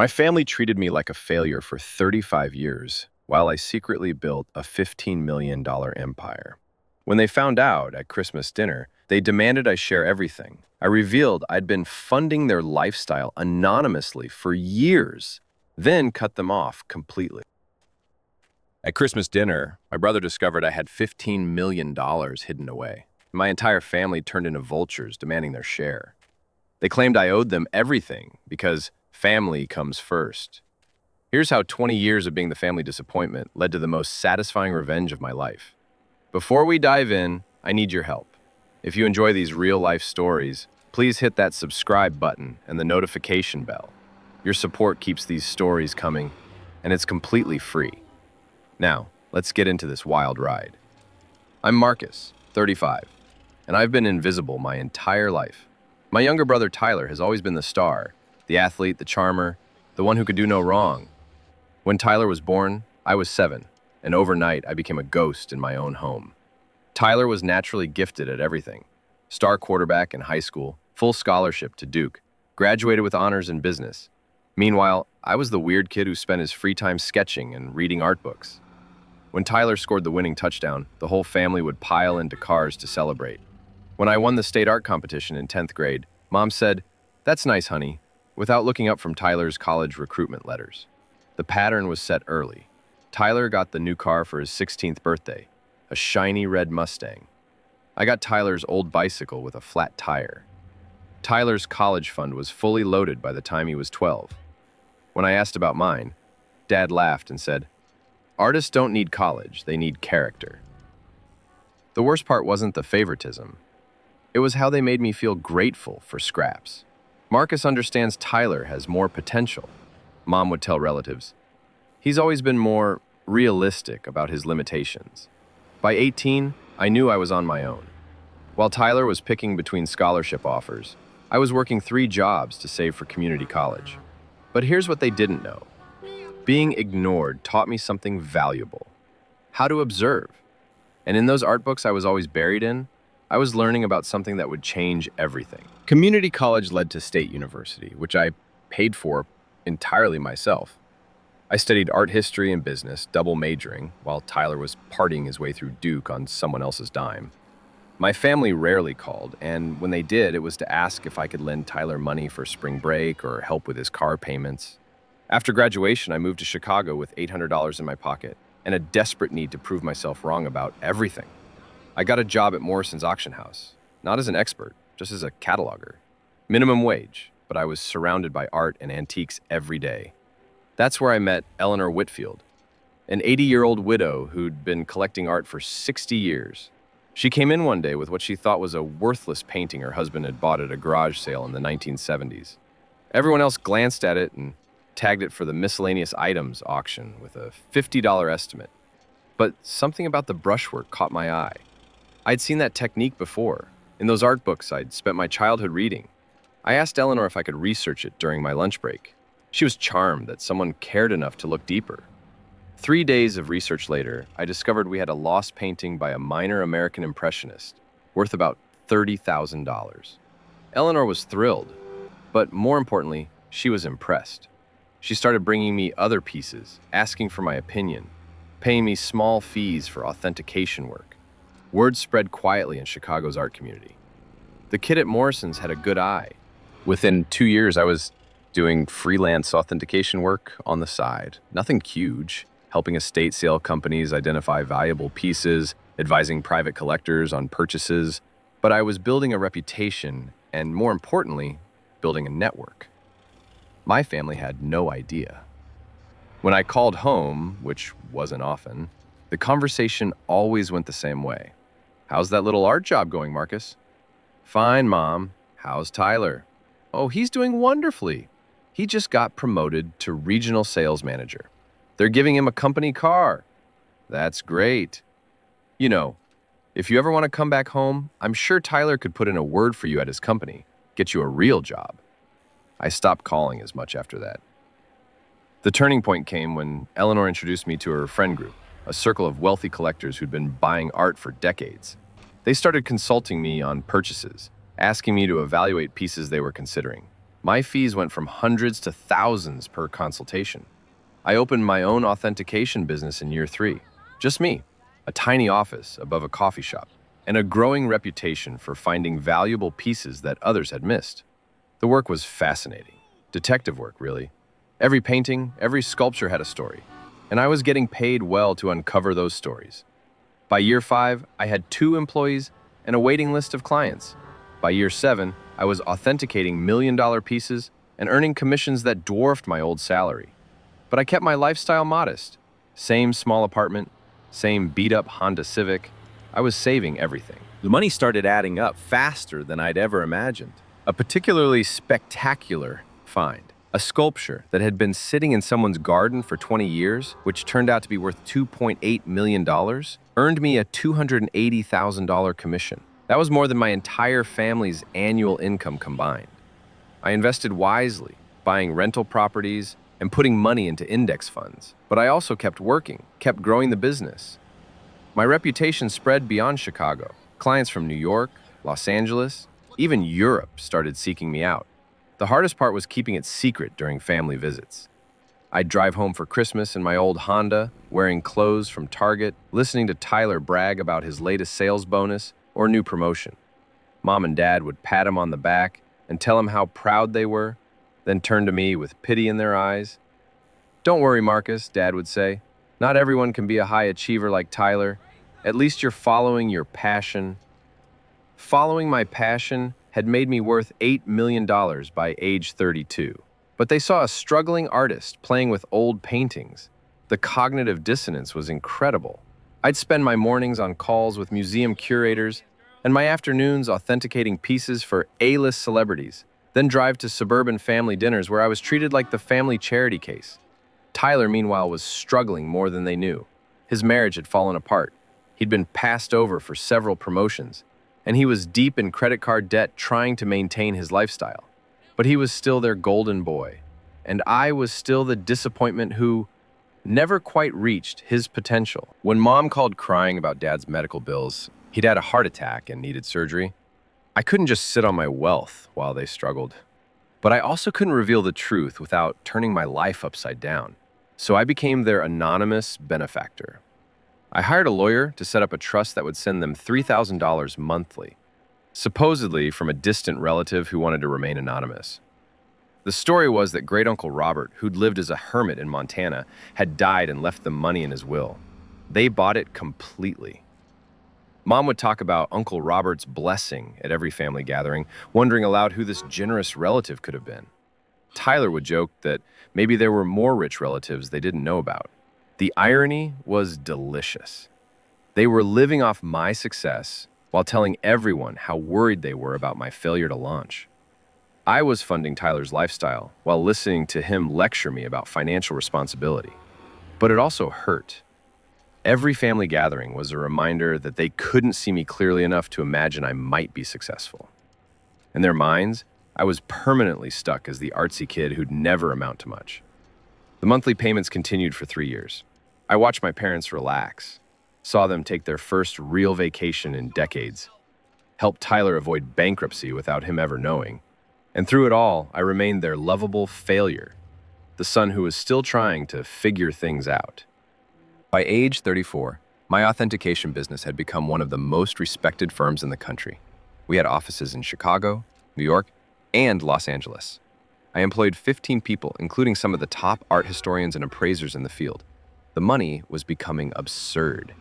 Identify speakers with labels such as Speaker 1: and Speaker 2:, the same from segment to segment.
Speaker 1: My family treated me like a failure for 35 years while I secretly built a $15 million empire. When they found out at Christmas dinner, they demanded I share everything. I revealed I'd been funding their lifestyle anonymously for years, then cut them off completely. At Christmas dinner, my brother discovered I had $15 million hidden away. My entire family turned into vultures demanding their share. They claimed I owed them everything because family comes first. Here's how 20 years of being the family disappointment led to the most satisfying revenge of my life. Before we dive in, I need your help. If you enjoy these real-life stories, please hit that subscribe button and the notification bell. Your support keeps these stories coming, and it's completely free. Now, let's get into this wild ride. I'm Marcus, 35, and I've been invisible my entire life. My younger brother Tyler has always been the star, the athlete, the charmer, the one who could do no wrong. When Tyler was born, I was 7, and overnight I became a ghost in my own home. Tyler was naturally gifted at everything. Star quarterback in high school, full scholarship to Duke, graduated with honors in business. Meanwhile, I was the weird kid who spent his free time sketching and reading art books. When Tyler scored the winning touchdown, the whole family would pile into cars to celebrate. When I won the state art competition in 10th grade, Mom said, "That's nice, honey," without looking up from Tyler's college recruitment letters. The pattern was set early. Tyler got the new car for his 16th birthday, a shiny red Mustang. I got Tyler's old bicycle with a flat tire. Tyler's college fund was fully loaded by the time he was 12. When I asked about mine, Dad laughed and said, "Artists don't need college, they need character." The worst part wasn't the favoritism. It was how they made me feel grateful for scraps. Marcus understands Tyler has more potential, Mom would tell relatives. He's always been more realistic about his limitations. By 18, I knew I was on my own. While Tyler was picking between scholarship offers, I was working 3 jobs to save for community college. But here's what they didn't know. Being ignored taught me something valuable: how to observe. And in those art books I was always buried in, I was learning about something that would change everything. Community college led to state university, which I paid for entirely myself. I studied art history and business, double majoring, while Tyler was partying his way through Duke on someone else's dime. My family rarely called, and when they did, it was to ask if I could lend Tyler money for spring break or help with his car payments. After graduation, I moved to Chicago with $800 in my pocket and a desperate need to prove myself wrong about everything. I got a job at Morrison's auction house, not as an expert, just as a cataloger. Minimum wage, but I was surrounded by art and antiques every day. That's where I met Eleanor Whitfield, an 80-year-old widow who'd been collecting art for 60 years. She came in one day with what she thought was a worthless painting her husband had bought at a garage sale in the 1970s. Everyone else glanced at it and tagged it for the miscellaneous items auction with a $50 estimate. But something about the brushwork caught my eye. I'd seen that technique before, in those art books I'd spent my childhood reading. I asked Eleanor if I could research it during my lunch break. She was charmed that someone cared enough to look deeper. 3 days of research later, I discovered we had a lost painting by a minor American impressionist, worth about $30,000. Eleanor was thrilled, but more importantly, she was impressed. She started bringing me other pieces, asking for my opinion, paying me small fees for authentication work. Word spread quietly in Chicago's art community. The kid at Morrison's had a good eye. Within 2 years, I was doing freelance authentication work on the side. Nothing huge, helping estate sale companies identify valuable pieces, advising private collectors on purchases. But I was building a reputation and, more importantly, building a network. My family had no idea. When I called home, which wasn't often, the conversation always went the same way. "How's that little art job going, Marcus?" "Fine, Mom. How's Tyler?" "Oh, he's doing wonderfully. He just got promoted to regional sales manager. They're giving him a company car." "That's great. You know, if you ever want to come back home, I'm sure Tyler could put in a word for you at his company, get you a real job." I stopped calling as much after that. The turning point came when Eleanor introduced me to her friend group, a circle of wealthy collectors who'd been buying art for decades. They started consulting me on purchases, asking me to evaluate pieces they were considering. My fees went from hundreds to thousands per consultation. I opened my own authentication business in year 3. Just me, a tiny office above a coffee shop, and a growing reputation for finding valuable pieces that others had missed. The work was fascinating. Detective work, really. Every painting, every sculpture had a story, and I was getting paid well to uncover those stories. By year 5, I had 2 employees and a waiting list of clients. By year 7, I was authenticating million-dollar pieces and earning commissions that dwarfed my old salary. But I kept my lifestyle modest. Same small apartment, same beat-up Honda Civic. I was saving everything. The money started adding up faster than I'd ever imagined. A particularly spectacular find. A sculpture that had been sitting in someone's garden for 20 years, which turned out to be worth $2.8 million, earned me a $280,000 commission. That was more than my entire family's annual income combined. I invested wisely, buying rental properties and putting money into index funds. But I also kept working, kept growing the business. My reputation spread beyond Chicago. Clients from New York, Los Angeles, even Europe started seeking me out. The hardest part was keeping it secret during family visits. I'd drive home for Christmas in my old Honda, wearing clothes from Target, listening to Tyler brag about his latest sales bonus or new promotion. Mom and Dad would pat him on the back and tell him how proud they were, then turn to me with pity in their eyes. "Don't worry, Marcus," Dad would say. "Not everyone can be a high achiever like Tyler. At least you're following your passion." Following my passion had made me worth $8 million by age 32. But they saw a struggling artist playing with old paintings. The cognitive dissonance was incredible. I'd spend my mornings on calls with museum curators and my afternoons authenticating pieces for A-list celebrities, then drive to suburban family dinners where I was treated like the family charity case. Tyler, meanwhile, was struggling more than they knew. His marriage had fallen apart. He'd been passed over for several promotions, and he was deep in credit card debt trying to maintain his lifestyle. But he was still their golden boy, and I was still the disappointment who never quite reached his potential. When Mom called crying about Dad's medical bills, he'd had a heart attack and needed surgery, I couldn't just sit on my wealth while they struggled. But I also couldn't reveal the truth without turning my life upside down. So I became their anonymous benefactor. I hired a lawyer to set up a trust that would send them $3,000 monthly, supposedly from a distant relative who wanted to remain anonymous. The story was that great-uncle Robert, who'd lived as a hermit in Montana, had died and left them money in his will. They bought it completely. Mom would talk about Uncle Robert's blessing at every family gathering, wondering aloud who this generous relative could have been. Tyler would joke that maybe there were more rich relatives they didn't know about. The irony was delicious. They were living off my success while telling everyone how worried they were about my failure to launch. I was funding Tyler's lifestyle while listening to him lecture me about financial responsibility. But it also hurt. Every family gathering was a reminder that they couldn't see me clearly enough to imagine I might be successful. In their minds, I was permanently stuck as the artsy kid who'd never amount to much. The monthly payments continued for 3 years. I watched my parents relax, saw them take their first real vacation in decades, helped Tyler avoid bankruptcy without him ever knowing, and through it all, I remained their lovable failure, the son who was still trying to figure things out. By age 34, my authentication business had become one of the most respected firms in the country. We had offices in Chicago, New York, and Los Angeles. I employed 15 people, including some of the top art historians and appraisers in the field. The money was becoming absurd.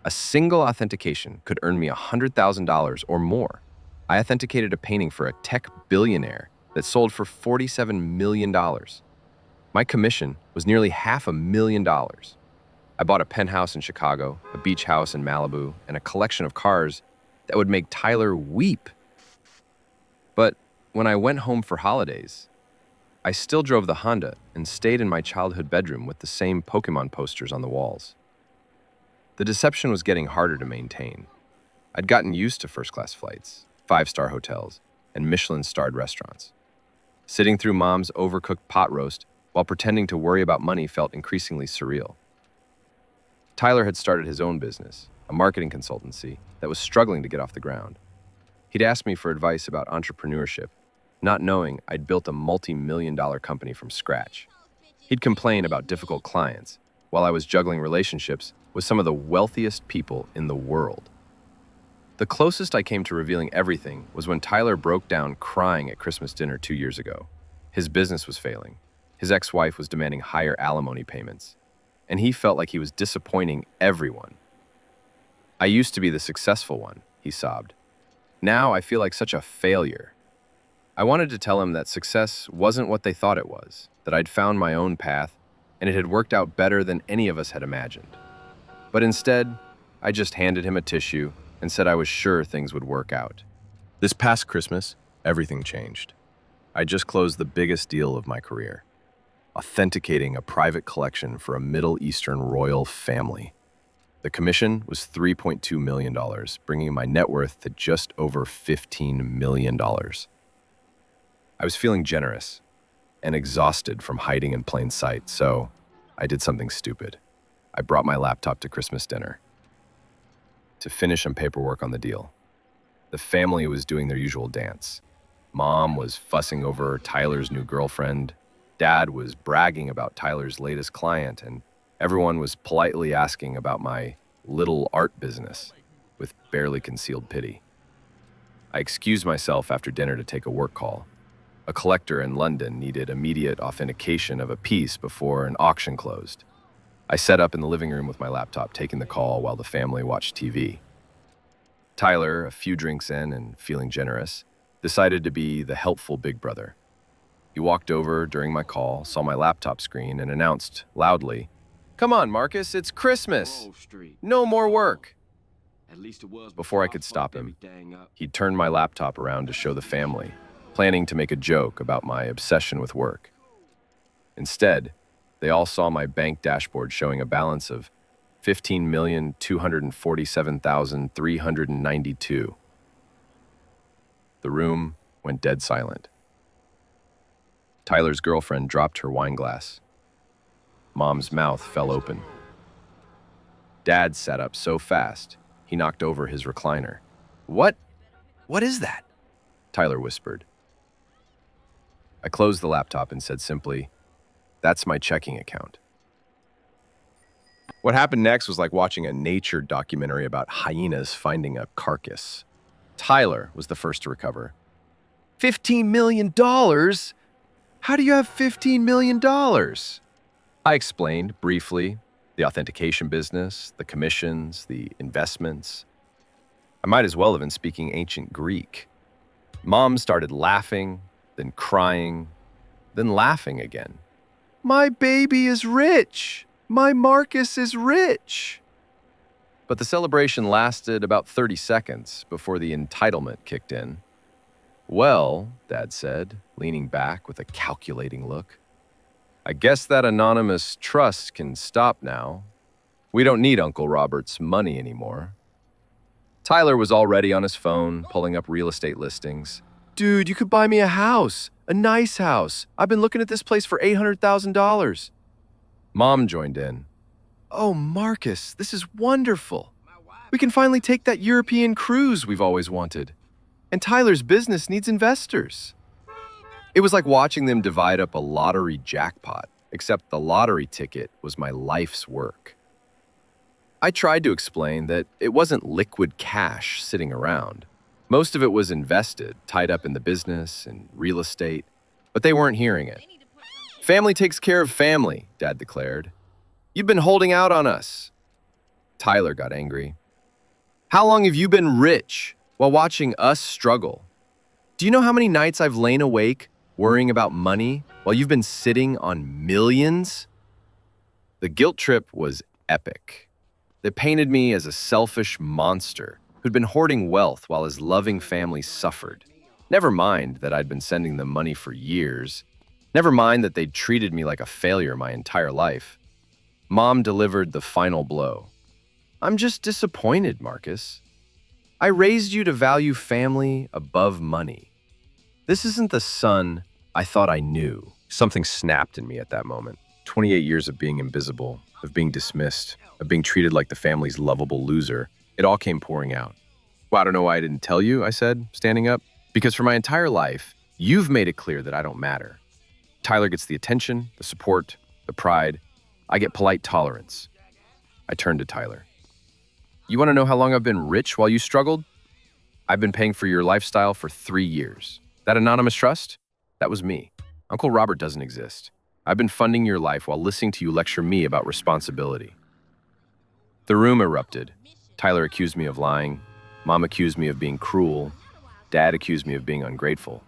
Speaker 1: A single authentication could earn me $100,000 or more. I authenticated a painting for a tech billionaire that sold for $47 million. My commission was nearly $500,000. I bought a penthouse in Chicago, a beach house in Malibu, and a collection of cars that would make Tyler weep. But when I went home for holidays, I still drove the Honda and stayed in my childhood bedroom with the same Pokemon posters on the walls. The deception was getting harder to maintain. I'd gotten used to first-class flights, 5-star hotels, and Michelin-starred restaurants. Sitting through Mom's overcooked pot roast while pretending to worry about money felt increasingly surreal. Tyler had started his own business, a marketing consultancy that was struggling to get off the ground. He'd asked me for advice about entrepreneurship, not knowing I'd built a multi-million-dollar company from scratch. He'd complain about difficult clients while I was juggling relationships with some of the wealthiest people in the world. The closest I came to revealing everything was when Tyler broke down crying at Christmas dinner 2 years ago. His business was failing. His ex-wife was demanding higher alimony payments, and he felt like he was disappointing everyone. "I used to be the successful one," he sobbed. "Now I feel like such a failure." I wanted to tell him that success wasn't what they thought it was, that I'd found my own path, and it had worked out better than any of us had imagined. But instead, I just handed him a tissue and said I was sure things would work out. This past Christmas, everything changed. I just closed the biggest deal of my career, authenticating a private collection for a Middle Eastern royal family. The commission was $3.2 million, bringing my net worth to just over $15 million. I was feeling generous and exhausted from hiding in plain sight, so I did something stupid. I brought my laptop to Christmas dinner to finish some paperwork on the deal. The family was doing their usual dance. Mom was fussing over Tyler's new girlfriend. Dad was bragging about Tyler's latest client, and everyone was politely asking about my little art business with barely concealed pity. I excused myself after dinner to take a work call. A collector in London needed immediate authentication of a piece before an auction closed. I sat up in the living room with my laptop, taking the call while the family watched TV. Tyler, a few drinks in and feeling generous, decided to be the helpful big brother. He walked over during my call, saw my laptop screen, and announced loudly, "Come on, Marcus, it's Christmas. No more work." Before I could stop him, he turned my laptop around to show the family, planning to make a joke about my obsession with work. Instead, they all saw my bank dashboard showing a balance of $15,247,392. The room went dead silent. Tyler's girlfriend dropped her wine glass. Mom's mouth fell open. Dad sat up so fast, he knocked over his recliner. What is that?" Tyler whispered. I closed the laptop and said simply, "That's my checking account." What happened next was like watching a nature documentary about hyenas finding a carcass. Tyler was the first to recover. $15 million? How do you have $15 million? I explained briefly the authentication business, the commissions, the investments. I might as well have been speaking ancient Greek. Mom started laughing, then crying, then laughing again. "My baby is rich! My Marcus is rich!" But the celebration lasted about 30 seconds before the entitlement kicked in. "Well," Dad said, leaning back with a calculating look, "I guess that anonymous trust can stop now. We don't need Uncle Robert's money anymore." Tyler was already on his phone, pulling up real estate listings. "Dude, you could buy me a house, a nice house. I've been looking at this place for $800,000. Mom joined in. "Oh, Marcus, this is wonderful. We can finally take that European cruise we've always wanted. And Tyler's business needs investors." It was like watching them divide up a lottery jackpot, except the lottery ticket was my life's work. I tried to explain that it wasn't liquid cash sitting around. Most of it was invested, tied up in the business and real estate, but they weren't hearing it. "Family takes care of family," Dad declared. "You've been holding out on us." Tyler got angry. "How long have you been rich while watching us struggle? Do you know how many nights I've lain awake worrying about money while you've been sitting on millions?" The guilt trip was epic. They painted me as a selfish monster who'd been hoarding wealth while his loving family suffered. Never mind that I'd been sending them money for years. Never mind that they'd treated me like a failure my entire life. Mom delivered the final blow. "I'm just disappointed, Marcus. I raised you to value family above money. This isn't the son I thought I knew." Something snapped in me at that moment. 28 years of being invisible, of being dismissed, of being treated like the family's lovable loser. It all came pouring out. "Well, I don't know why I didn't tell you," I said, standing up. "Because for my entire life, You've made it clear that I don't matter. Tyler gets the attention, the support, the pride. I get polite tolerance. I turn to Tyler. You want to know how long I've been rich while you struggled? I've been paying for your lifestyle for 3 years. That anonymous trust? That was me. Uncle Robert doesn't exist. I've been funding your life while listening to you lecture me about responsibility. The room erupted. Tyler accused me of lying. Mom accused me of being cruel. Dad accused me of being ungrateful.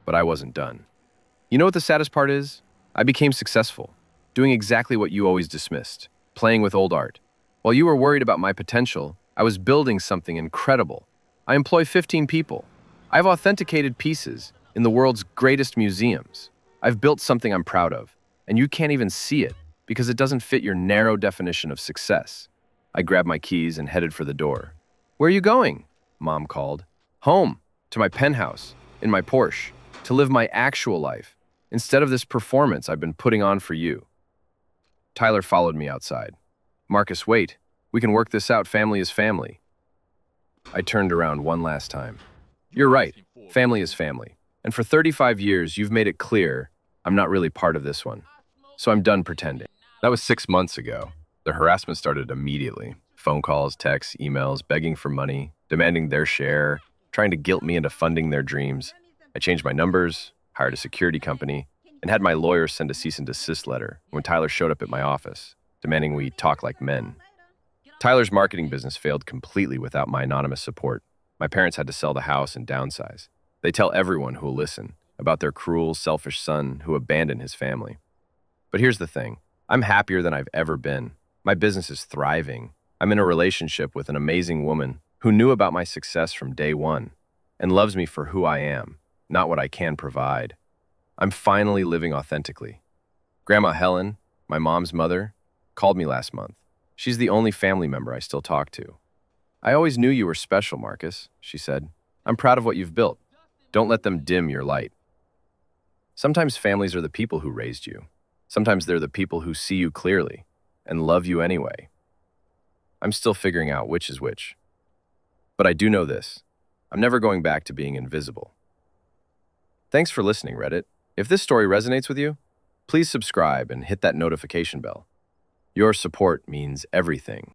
Speaker 1: But I wasn't done. You know what the saddest part is? I became successful, doing exactly what you always dismissed, playing with old art. While you were worried about my potential, I was building something incredible. I employ 15 people. I've authenticated pieces in the world's greatest museums. I've built something I'm proud of, and you can't even see it because it doesn't fit your narrow definition of success. I grabbed my keys and headed for the door. Where are you going? Mom called. Home, to my penthouse, in my Porsche, to live my actual life, instead of this performance I've been putting on for you. Tyler followed me outside. Marcus, wait. We can work this out. Family is family. I turned around one last time. You're right. Family is family. And for 35 years, you've made it clear I'm not really part of this one. So I'm done pretending. That was 6 months ago. The harassment started immediately. Phone calls, texts, emails, begging for money, demanding their share, trying to guilt me into funding their dreams. I changed my numbers, hired a security company, and had my lawyer send a cease and desist letter when Tyler showed up at my office, demanding we talk like men. Tyler's marketing business failed completely without my anonymous support. My parents had to sell the house and downsize. They tell everyone who will listen about their cruel, selfish son who abandoned his family. But here's the thing. I'm happier than I've ever been. My business is thriving. I'm in a relationship with an amazing woman who knew about my success from day one and loves me for who I am, not what I can provide. I'm finally living authentically. Grandma Helen, my mom's mother, called me last month. She's the only family member I still talk to. I always knew you were special, Marcus, she said. I'm proud of what you've built. Don't let them dim your light. Sometimes families are the people who raised you. Sometimes they're the people who see you clearly and love you anyway. I'm still figuring out which is which. But I do know this. I'm never going back to being invisible. Thanks for listening, Reddit. If this story resonates with you, please subscribe and hit that notification bell. Your support means everything.